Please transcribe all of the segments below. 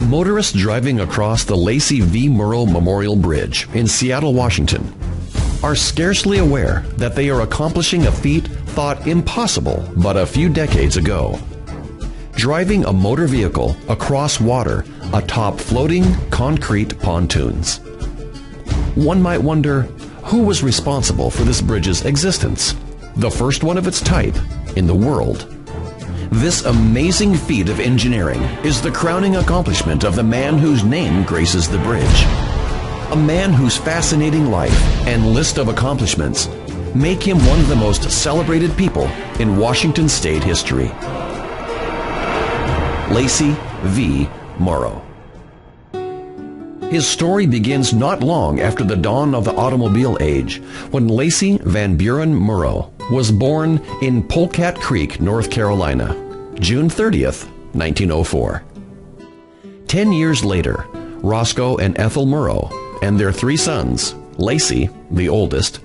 Motorists driving across the Lacey v. Murrow Memorial Bridge in Seattle, Washington, are scarcely aware that they are accomplishing a feat thought impossible but a few decades ago. Driving a motor vehicle across water atop floating concrete pontoons. One might wonder, who was responsible for this bridge's existence? The first one of its type in the world. This amazing feat of engineering is the crowning accomplishment of the man whose name graces the bridge. A man whose fascinating life and list of accomplishments make him one of the most celebrated people in Washington state history. Lacey v. Murrow. His story begins not long after the dawn of the automobile age, when Lacey Van Buren Murrow was born in Polecat Creek, North Carolina, June 30th, 1904. 10 years later, Roscoe and Ethel Murrow and their 3 sons, Lacey, the oldest,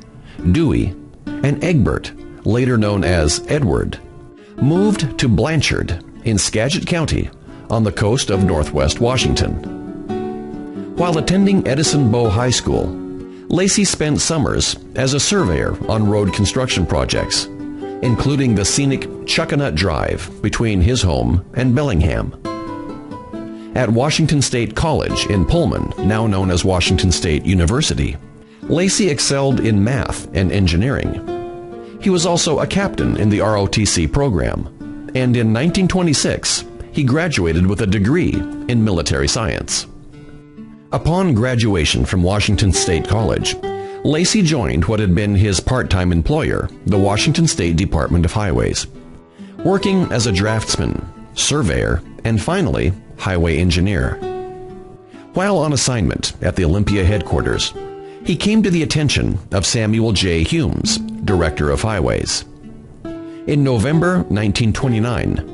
Dewey, and Egbert, later known as Edward, moved to Blanchard in Skagit County on the coast of northwest Washington. While attending Edison Bow High School, Lacey spent summers as a surveyor on road construction projects, including the scenic Chuckanut Drive between his home and Bellingham. At Washington State College in Pullman, now known as Washington State University, Lacey excelled in math and engineering. He was also a captain in the ROTC program, and in 1926, he graduated with a degree in military science. Upon graduation from Washington State College, Lacey joined what had been his part-time employer, the Washington State Department of Highways, working as a draftsman, surveyor, and finally, highway engineer. While on assignment at the Olympia headquarters, he came to the attention of Samuel J. Humes, Director of Highways. In November 1929,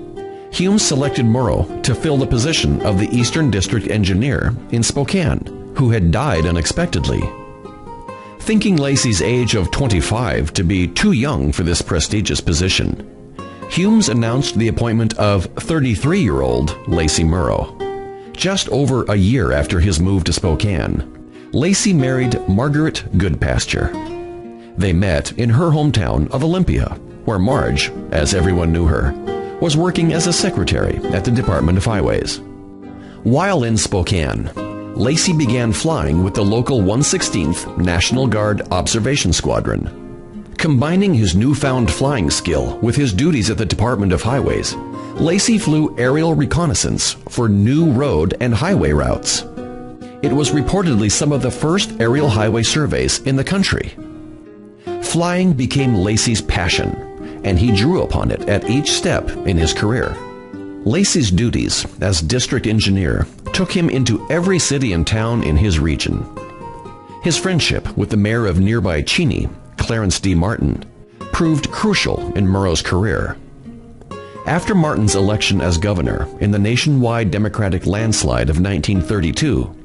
Humes selected Murrow to fill the position of the Eastern District Engineer in Spokane, who had died unexpectedly. Thinking Lacey's age of 25 to be too young for this prestigious position, Humes announced the appointment of 33-year-old Lacey Murrow. Just over a year after his move to Spokane, Lacey married Margaret Goodpasture. They met in her hometown of Olympia, where Marge, as everyone knew her, was working as a secretary at the Department of Highways. While in Spokane, Lacey began flying with the local 116th National Guard Observation Squadron. Combining his newfound flying skill with his duties at the Department of Highways, Lacey flew aerial reconnaissance for new road and highway routes. It was reportedly some of the first aerial highway surveys in the country. Flying became Lacey's passion, and he drew upon it at each step in his career. Lacey's duties as district engineer took him into every city and town in his region. His friendship with the mayor of nearby Cheney, Clarence D. Martin, proved crucial in Murrow's career. After Martin's election as governor in the nationwide Democratic landslide of 1932,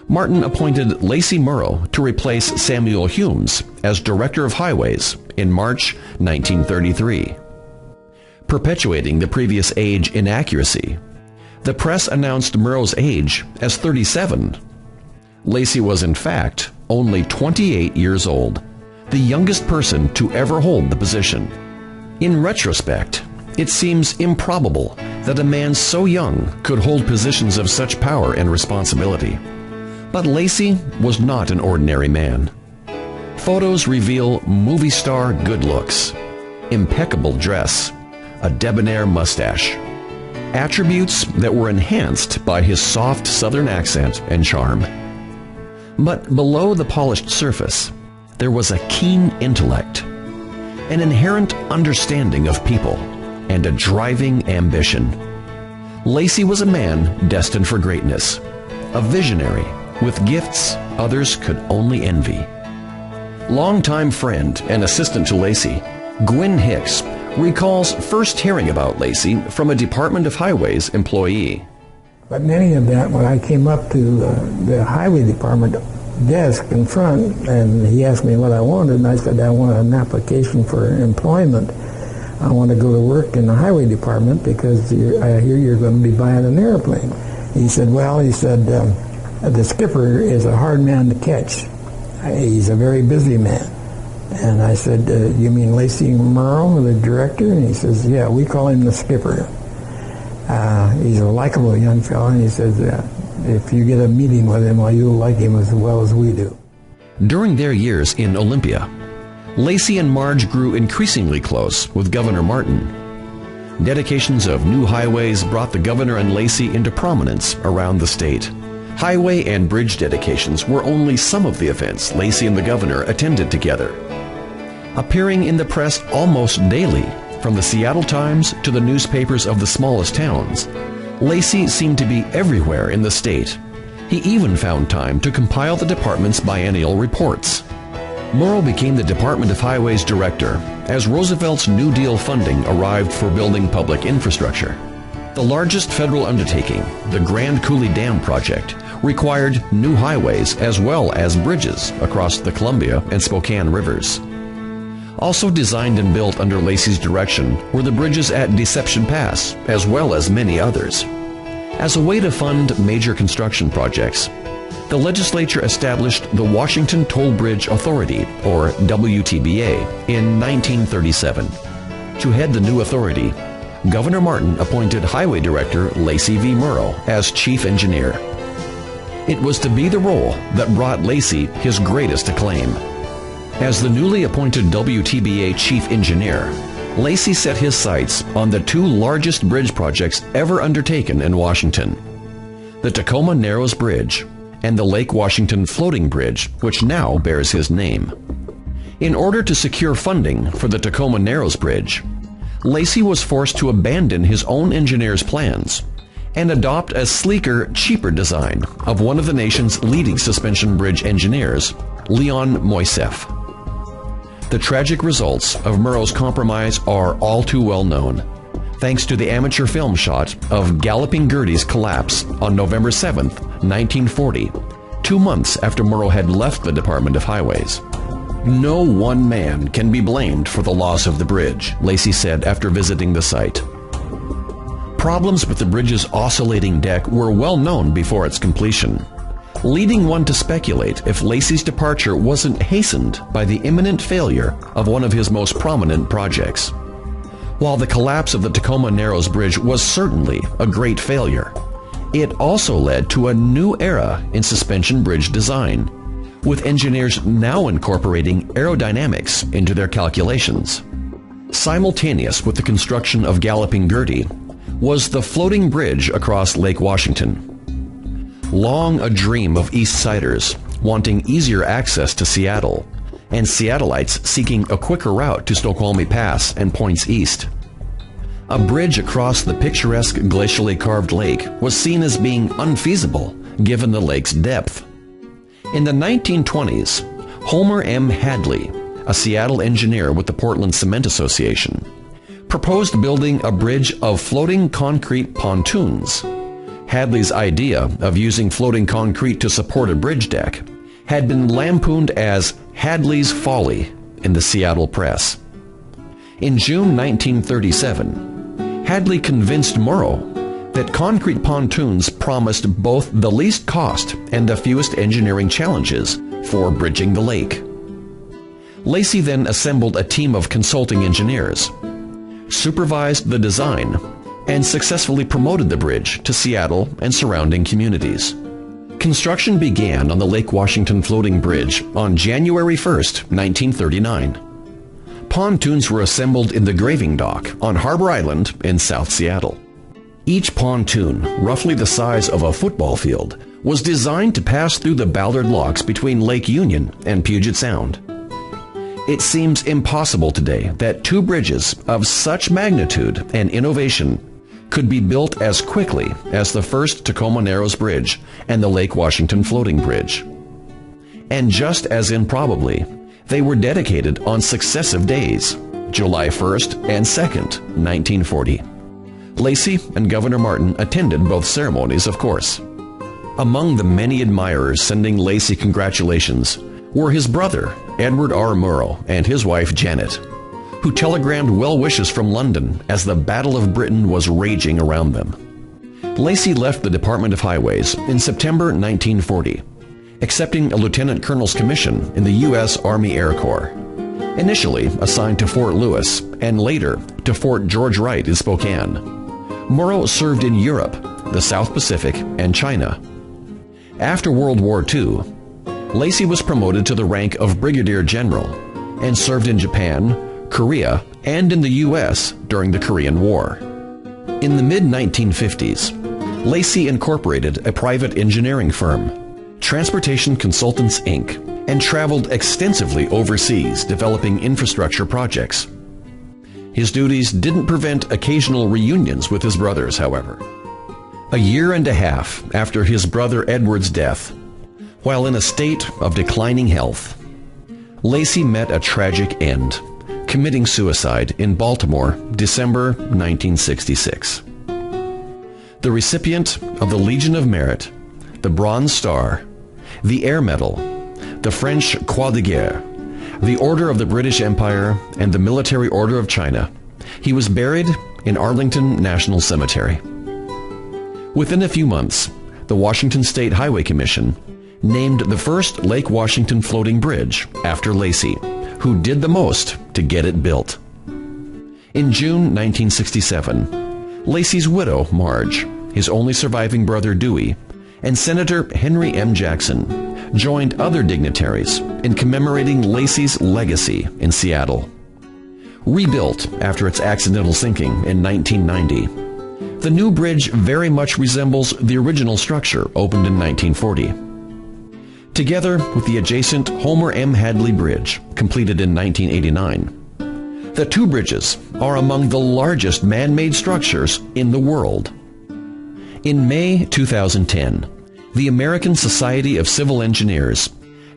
Martin appointed Lacey Murrow to replace Samuel Humes as Director of Highways in March 1933. Perpetuating the previous age inaccuracy, the press announced Murrow's age as 37. Lacey was in fact only 28 years old, the youngest person to ever hold the position. In retrospect, it seems improbable that a man so young could hold positions of such power and responsibility. But Lacey was not an ordinary man. Photos reveal movie star good looks, impeccable dress, a debonair mustache, attributes that were enhanced by his soft Southern accent and charm. But below the polished surface, there was a keen intellect, an inherent understanding of people, and a driving ambition. Lacey was a man destined for greatness, a visionary with gifts others could only envy. Longtime friend and assistant to Lacey, Gwynn Hicks, recalls first hearing about Lacey from a Department of Highways employee. But in any event, when I came up to the Highway Department desk in front, and he asked me what I wanted, and I said, I want an application for employment. I want to go to work in the Highway Department because I hear you're going to be buying an airplane. He said, well, he said, the skipper is a hard man to catch. He's a very busy man. And I said, you mean Lacey Murrow, the director? And he says, yeah, we call him the skipper. He's a likable young fellow, and he says, if you get a meeting with him, well, you'll like him as well as we do. During their years in Olympia, Lacey and Marge grew increasingly close with Governor Martin. Dedications of new highways brought the governor and Lacey into prominence around the state. Highway and bridge dedications were only some of the events Lacey and the governor attended together. Appearing in the press almost daily, from the Seattle Times to the newspapers of the smallest towns, Lacey seemed to be everywhere in the state. He even found time to compile the department's biennial reports. Murrow became the Department of Highways director as Roosevelt's New Deal funding arrived for building public infrastructure. The largest federal undertaking, the Grand Coulee Dam project, required new highways as well as bridges across the Columbia and Spokane rivers. Also designed and built under Lacey's direction were the bridges at Deception Pass, as well as many others. As a way to fund major construction projects, the legislature established the Washington Toll Bridge Authority, or WTBA, in 1937. To head the new authority, Governor Martin appointed Highway Director Lacey V. Murrow as chief engineer. It was to be the role that brought Lacey his greatest acclaim. As the newly appointed WTBA chief engineer, Lacey set his sights on the two largest bridge projects ever undertaken in Washington: the Tacoma Narrows Bridge and the Lake Washington Floating Bridge, which now bears his name. In order to secure funding for the Tacoma Narrows Bridge, Lacey was forced to abandon his own engineer's plans and adopt a sleeker, cheaper design of one of the nation's leading suspension bridge engineers, Leon Moiseff. The tragic results of Murrow's compromise are all too well known, thanks to the amateur film shot of Galloping Gertie's collapse on November 7, 1940, 2 months after Murrow had left the Department of Highways. No one man can be blamed for the loss of the bridge, Lacey said after visiting the site. Problems with the bridge's oscillating deck were well known before its completion, leading one to speculate if Lacey's departure wasn't hastened by the imminent failure of one of his most prominent projects. While the collapse of the Tacoma Narrows Bridge was certainly a great failure, it also led to a new era in suspension bridge design, with engineers now incorporating aerodynamics into their calculations. Simultaneous with the construction of Galloping Gertie was the floating bridge across Lake Washington. Long a dream of East Siders wanting easier access to Seattle, and Seattleites seeking a quicker route to Snoqualmie Pass and points east. A bridge across the picturesque glacially carved lake was seen as being unfeasible given the lake's depth. In the 1920s, Homer M. Hadley, a Seattle engineer with the Portland Cement Association, proposed building a bridge of floating concrete pontoons. Hadley's idea of using floating concrete to support a bridge deck had been lampooned as Hadley's Folly in the Seattle press. In June 1937, Hadley convinced Murrow that concrete pontoons promised both the least cost and the fewest engineering challenges for bridging the lake. Lacey then assembled a team of consulting engineers, supervised the design, and successfully promoted the bridge to Seattle and surrounding communities. Construction began on the Lake Washington Floating Bridge on January 1, 1939. Pontoons were assembled in the graving dock on Harbor Island in South Seattle. Each pontoon, roughly the size of a football field, was designed to pass through the Ballard Locks between Lake Union and Puget Sound. It seems impossible today that two bridges of such magnitude and innovation could be built as quickly as the first Tacoma Narrows Bridge and the Lake Washington Floating Bridge. And just as improbably, they were dedicated on successive days, July 1st and 2nd, 1940. Lacey and Governor Martin attended both ceremonies, of course. Among the many admirers sending Lacey congratulations were his brother, Edward R. Murrow, and his wife, Janet, who telegrammed well wishes from London as the Battle of Britain was raging around them. Lacey left the Department of Highways in September 1940, accepting a lieutenant colonel's commission in the U.S. Army Air Corps, initially assigned to Fort Lewis and later to Fort George Wright in Spokane. Murrow served in Europe, the South Pacific, and China. After World War II, Lacey was promoted to the rank of Brigadier General and served in Japan, Korea, and in the U.S. during the Korean War. In the mid-1950s, Lacey incorporated a private engineering firm, Transportation Consultants, Inc., and traveled extensively overseas developing infrastructure projects. His duties didn't prevent occasional reunions with his brothers, however. A year and a half after his brother Edward's death, while in a state of declining health, Lacey met a tragic end, committing suicide in Baltimore, December 1966. The recipient of the Legion of Merit, the Bronze Star, the Air Medal, the French Croix de Guerre, the Order of the British Empire, and the Military Order of China, he was buried in Arlington National Cemetery. Within a few months, the Washington State Highway Commission named the first Lake Washington floating bridge after Lacey, who did the most to get it built. In June 1967, Lacey's widow, Marge, his only surviving brother, Dewey, and Senator Henry M. Jackson joined other dignitaries in commemorating Lacey's legacy in Seattle. Rebuilt after its accidental sinking in 1990, the new bridge very much resembles the original structure opened in 1940. Together with the adjacent Homer M. Hadley Bridge, completed in 1989, the two bridges are among the largest man-made structures in the world. In May 2010, the American Society of Civil Engineers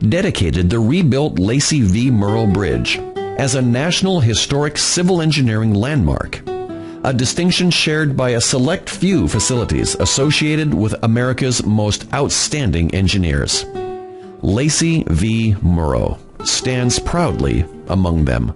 dedicated the rebuilt Lacey V. Murrow Bridge as a National Historic Civil Engineering Landmark, a distinction shared by a select few facilities associated with America's most outstanding engineers. Lacey V. Murrow stands proudly among them.